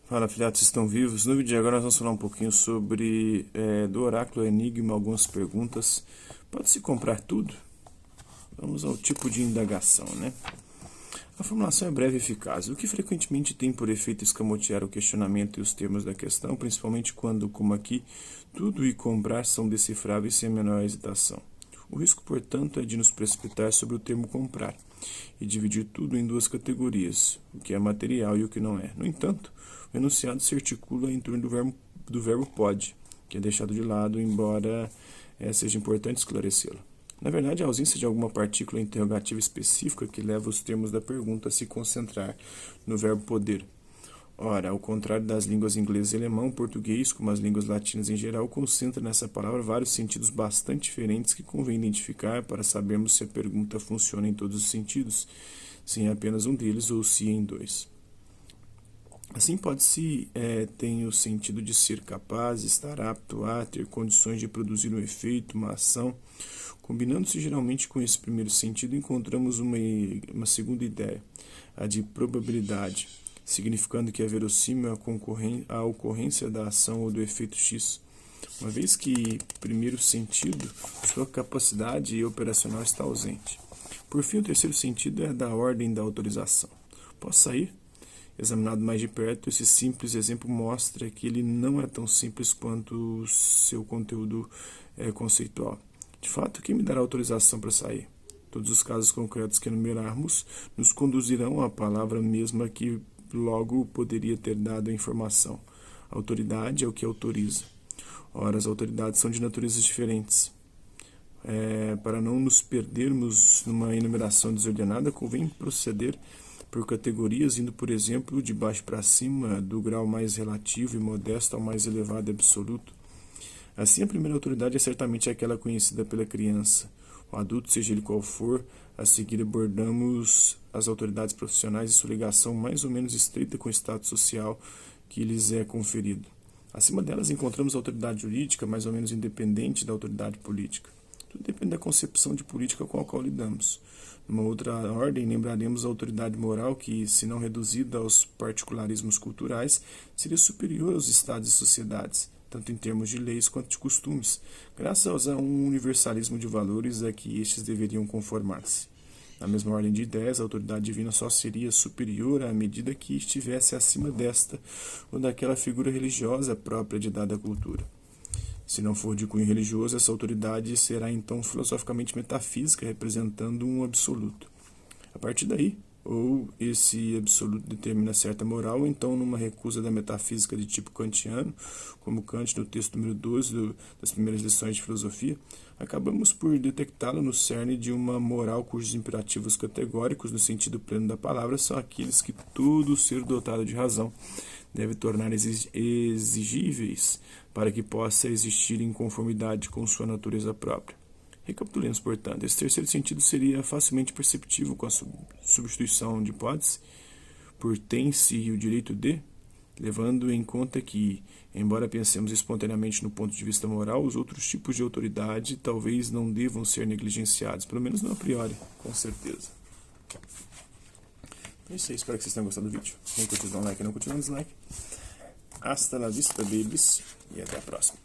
Fala, filhotes, estão vivos? No vídeo de agora nós vamos falar um pouquinho sobre do oráculo Enigma, algumas perguntas. Pode-se comprar tudo? Vamos ao tipo de indagação, né? A formulação é breve e eficaz, o que frequentemente tem por efeito escamotear o questionamento e os termos da questão, principalmente quando, como aqui, tudo e comprar são decifráveis sem a menor hesitação. O risco, portanto, é de nos precipitar sobre o termo comprar e dividir tudo em duas categorias, o que é material e o que não é. No entanto, o enunciado se articula em torno do verbo pode, que é deixado de lado, embora seja importante esclarecê-lo. Na verdade, a ausência de alguma partícula interrogativa específica que leva os termos da pergunta a se concentrar no verbo poder. Ora, ao contrário das línguas inglês e alemão, português, como as línguas latinas em geral, concentra nessa palavra vários sentidos bastante diferentes que convém identificar para sabermos se a pergunta funciona em todos os sentidos, se em apenas um deles ou se em dois. Assim pode-se ter o sentido de ser capaz, estar apto a, ter condições de produzir um efeito, uma ação. Combinando-se geralmente com esse primeiro sentido, encontramos uma segunda ideia, a de probabilidade, significando que é verossímil a ocorrência da ação ou do efeito X. Uma vez que, primeiro sentido, sua capacidade operacional está ausente. Por fim, o terceiro sentido é da ordem da autorização. Posso sair? Examinado mais de perto, esse simples exemplo mostra que ele não é tão simples quanto o seu conteúdo conceitual. De fato, quem me dará autorização para sair? Todos os casos concretos que enumerarmos nos conduzirão à palavra mesma que logo poderia ter dado a informação. A autoridade é o que autoriza. Ora, as autoridades são de naturezas diferentes. Para não nos perdermos numa enumeração desordenada, convém proceder por categorias, indo, por exemplo, de baixo para cima, do grau mais relativo e modesto ao mais elevado e absoluto. Assim, a primeira autoridade é certamente aquela conhecida pela criança. O adulto, seja ele qual for, a seguir abordamos as autoridades profissionais e sua ligação mais ou menos estreita com o status social que lhes é conferido. Acima delas encontramos a autoridade jurídica, mais ou menos independente da autoridade política. Tudo depende da concepção de política com a qual lidamos. Numa outra ordem, lembraremos a autoridade moral que, se não reduzida aos particularismos culturais, seria superior aos estados e sociedades, tanto em termos de leis quanto de costumes, graças a um universalismo de valores a que estes deveriam conformar-se. Na mesma ordem de ideias, a autoridade divina só seria superior à medida que estivesse acima desta ou daquela figura religiosa própria de dada cultura. Se não for de cunho religioso, essa autoridade será então filosoficamente metafísica, representando um absoluto. A partir daí, ou esse absoluto determina certa moral, ou então numa recusa da metafísica de tipo kantiano, como Kant no texto número 12 das primeiras lições de filosofia, acabamos por detectá-lo no cerne de uma moral cujos imperativos categóricos, no sentido pleno da palavra, são aqueles que todo ser dotado de razão deve tornar exigíveis para que possa existir em conformidade com sua natureza própria. Recapitulemos, portanto, esse terceiro sentido seria facilmente perceptível com a substituição de hipótese por tem-se e o direito de, levando em conta que, embora pensemos espontaneamente no ponto de vista moral, os outros tipos de autoridade talvez não devam ser negligenciados, pelo menos não a priori, com certeza. É isso aí, espero que vocês tenham gostado do vídeo. Quem curtiu, dá um like, não curtiu, dá um dislike. Hasta la vista, babies, e até a próxima.